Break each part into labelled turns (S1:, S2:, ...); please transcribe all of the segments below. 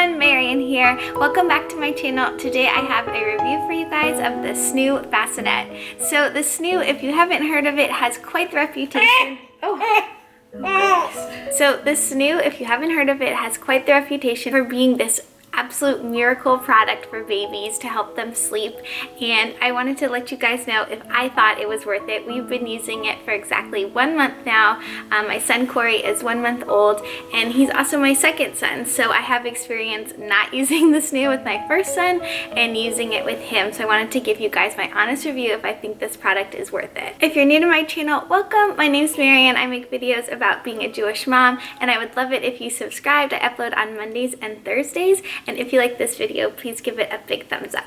S1: everyone, Marian here. Welcome back to my channel. Today I have a review for you guys of the SNOO Bassinet. So the SNOO, if you haven't heard of it, has quite the reputation. So the SNOO, if you haven't heard of it, has quite the reputation for being this absolute miracle product for babies to help them sleep, and I wanted to let you guys know if I thought it was worth it. We've been using it for exactly 1 month now. My son Corey is 1 month old, and he's also my second son, so I have experience not using the SNOO with my first son and using it with him, so I wanted to give you guys my honest review if I think this product is worth it. If you're new to my channel, welcome. My name's Marian. I make videos about being a Jewish mom, and I would love it if you subscribed. I upload on Mondays and Thursdays, and if you like this video, please give it a big thumbs up.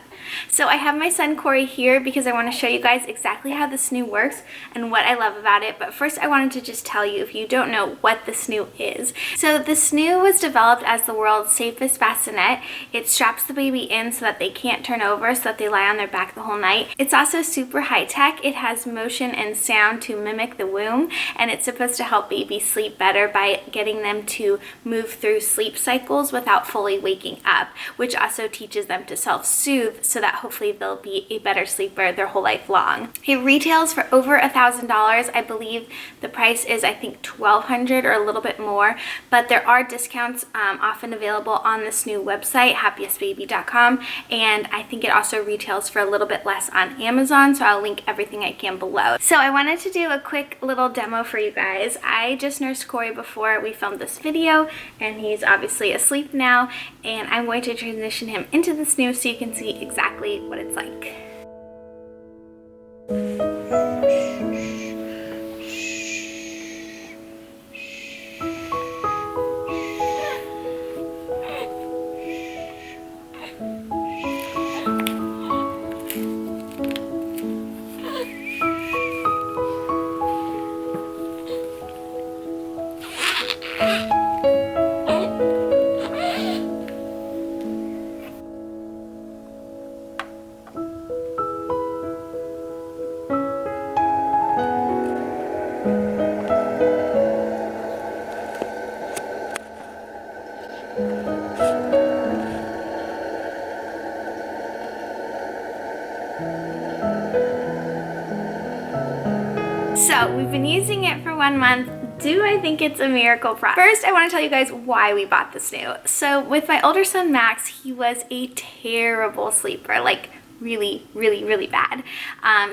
S1: So I have my son Corey here because I want to show you guys exactly how the SNOO works and what I love about it. But first I wanted to just tell you, if you don't know, what the SNOO is. So the SNOO was developed as the world's safest bassinet. It straps the baby in so that they can't turn over, so that they lie on their back the whole night. It's also super high tech. It has motion and sound to mimic the womb, and it's supposed to help babies sleep better by getting them to move through sleep cycles without fully waking up, which also teaches them to self-soothe so that hopefully they'll be a better sleeper their whole life long. It retails for over $1,000. I believe the price is, I think, $1,200 or a little bit more, but there are discounts often available on the SNOO website, happiestbaby.com, and I think it also retails for a little bit less on Amazon, so I'll link everything I can below. So I wanted to do a quick little demo for you guys. I just nursed Corey before we filmed this video, and he's obviously asleep now, and I'm going to transition him into the SNOO so you can see exactly what it's like. So we've been using it for 1 month. Do I think it's a miracle product? First, I want to tell you guys why we bought the SNOO. So with my older son Max, he was a terrible sleeper, like really bad.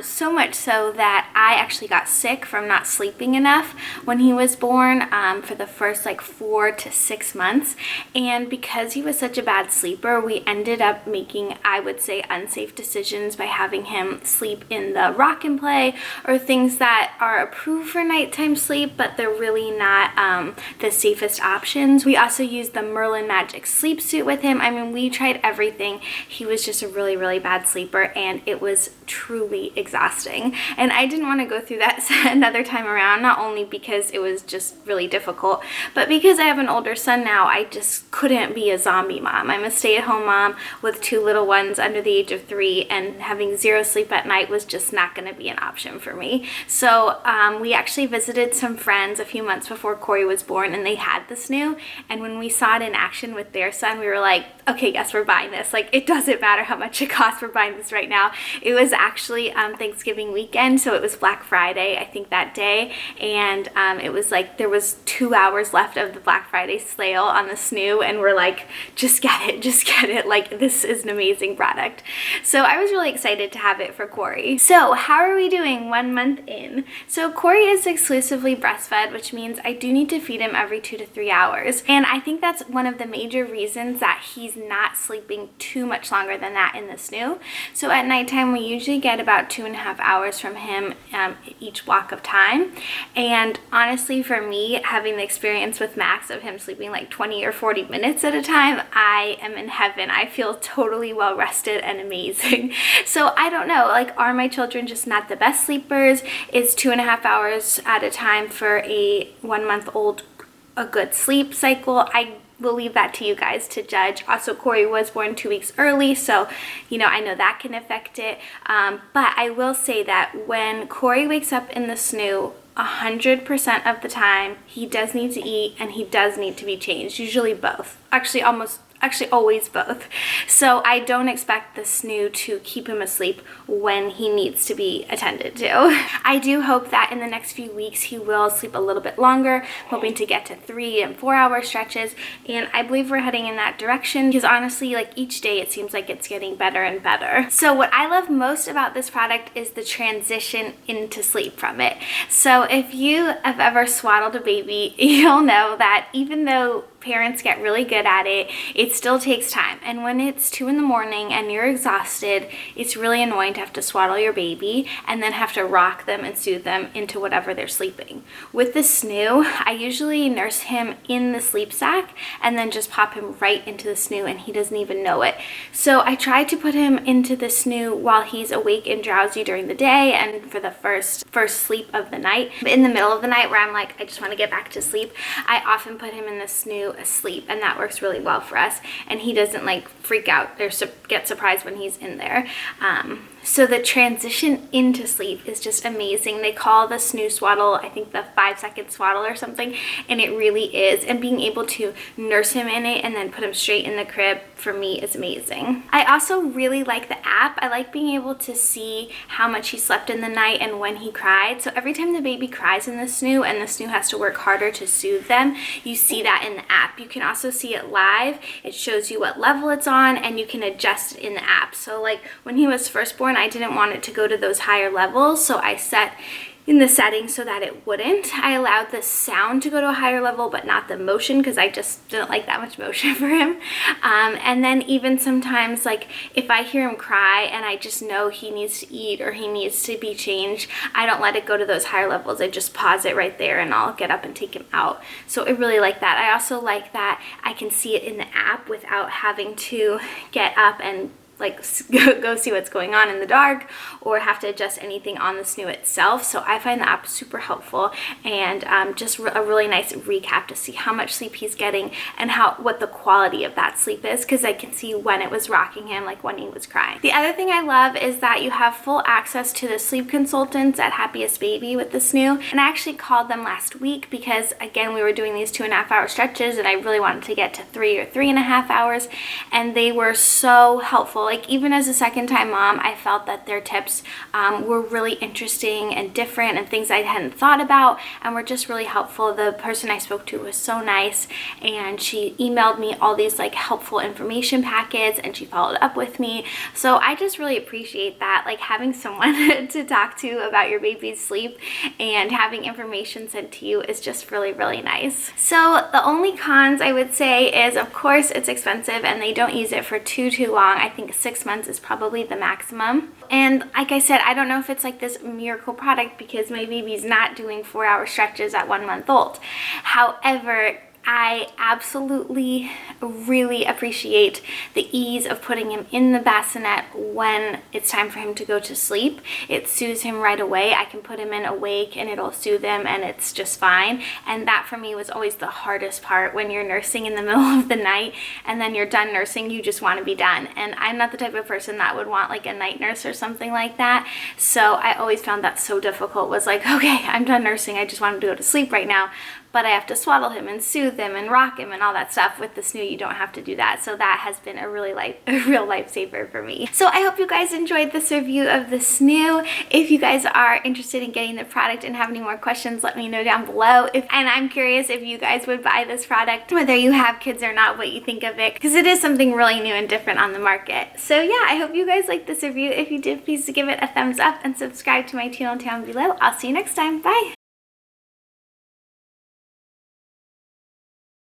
S1: So much so that I actually got sick from not sleeping enough when he was born for the first like 4 to 6 months. And because he was such a bad sleeper, we ended up making, I would say, unsafe decisions by having him sleep in the rock and play, or things that are approved for nighttime sleep, but they're really not the safest options. We also used the Merlin Magic sleep suit with him. I mean, we tried everything. He was just a really bad sleeper, and it was truly exhausting, and I didn't want to go through that another time around, not only because it was just really difficult, but because I have an older son now. I just couldn't be a zombie mom. I'm a stay-at-home mom with 2 little ones under the age of 3, and having 0 sleep at night was just not going to be an option for me. So we actually visited some friends a few months before Corey was born, and they had the SNOO, and when we saw it in action with their son, we were like, okay, yes, we're buying this. Like, it doesn't matter how much it costs, we're buying this right now. It was actually Thanksgiving weekend, so it was Black Friday, I think, that day, and it was like there was 2 hours left of the Black Friday sale on the SNOO, and we're like, just get it, like, this is an amazing product. So I was really excited to have it for Corey. So how are we doing 1 month in? So Corey is exclusively breastfed, which means I do need to feed him every 2 to 3 hours, and I think that's one of the major reasons that he's not sleeping too much longer than that in the SNOO. So at nighttime, we usually get about 2.5 hours from him each block of time. And honestly, for me, having the experience with Max of him sleeping like 20 or 40 minutes at a time, I am in heaven. I feel totally well rested and amazing. So I don't know, like, are my children just not the best sleepers? Is 2.5 hours at a time for a 1 month old a good sleep cycle? We'll leave that to you guys to judge. Also, Corey was born 2 weeks early, so, you know, I know that can affect it. But I will say that when Corey wakes up in the SNOO, 100% of the time, he does need to eat and he does need to be changed, usually both. Actually, almost actually always both. So I don't expect the SNOO to keep him asleep when he needs to be attended to. I do hope that in the next few weeks he will sleep a little bit longer, hoping to get to 3 and 4 hour stretches, and I believe we're heading in that direction because honestly, like each day it seems like it's getting better and better. So what I love most about this product is the transition into sleep from it. So if you have ever swaddled a baby, you'll know that even though parents get really good at it, it still takes time. And when it's 2 in the morning and you're exhausted, it's really annoying to have to swaddle your baby and then have to rock them and soothe them into whatever they're sleeping. With the SNOO, I usually nurse him in the sleep sack and then just pop him right into the SNOO and he doesn't even know it. So I try to put him into the SNOO while he's awake and drowsy during the day and for the first sleep of the night. But in the middle of the night where I'm like, I just want to get back to sleep, I often put him in the SNOO asleep, and that works really well for us, and he doesn't like freak out or get surprised when he's in there. So the transition into sleep is just amazing. They call the SNOO swaddle, I think, the 5-second swaddle or something, and it really is. And being able to nurse him in it and then put him straight in the crib for me is amazing. I also really like the app. I like being able to see how much he slept in the night and when he cried. So every time the baby cries in the SNOO and the SNOO has to work harder to soothe them, you see that in the app. You can also see it live. It shows you what level it's on and you can adjust it in the app. So like when he was first born, I didn't want it to go to those higher levels, so I set in the settings so that it wouldn't. I allowed the sound to go to a higher level, but not the motion, because I just didn't like that much motion for him. And then even sometimes, like if I hear him cry and I just know he needs to eat or he needs to be changed, I don't let it go to those higher levels. I just pause it right there and I'll get up and take him out. So I really like that. I also like that I can see it in the app without having to get up and like go see what's going on in the dark or have to adjust anything on the SNOO itself. So I find the app super helpful, and just a really nice recap to see how much sleep he's getting and what the quality of that sleep is, because I can see when it was rocking him, like when he was crying. The other thing I love is that you have full access to the sleep consultants at Happiest Baby with the SNOO, and I actually called them last week because again we were doing these 2.5 hour stretches and I really wanted to get to 3 or 3.5 hours, and they were so helpful. Like even as a second time mom, I felt that their tips were really interesting and different and things I hadn't thought about and were just really helpful. The person I spoke to was so nice, and she emailed me all these like helpful information packets and she followed up with me. So I just really appreciate that, like having someone to talk to about your baby's sleep and having information sent to you is just really, really nice. So the only cons I would say is, of course, it's expensive and they don't use it for too long. I think 6 months is probably the maximum. And like I said, I don't know if it's like this miracle product because my baby's not doing 4-hour stretches at 1 month old. However, I absolutely really appreciate the ease of putting him in the bassinet when it's time for him to go to sleep. It soothes him right away. I can put him in awake and it'll soothe him and it's just fine. And that for me was always the hardest part, when you're nursing in the middle of the night and then you're done nursing, you just want to be done. And I'm not the type of person that would want like a night nurse or something like that. So I always found that so difficult. Was like, okay, I'm done nursing. I just want him to go to sleep right now. But I have to swaddle him and soothe him and rock him and all that stuff. With the SNOO, you don't have to do that. So that has been a real lifesaver for me. So I hope you guys enjoyed this review of the SNOO. If you guys are interested in getting the product and have any more questions, let me know down below. And I'm curious if you guys would buy this product, whether you have kids or not, what you think of it, because it is something really new and different on the market. So yeah, I hope you guys liked this review. If you did, please give it a thumbs up and subscribe to my channel down below. I'll see you next time. Bye!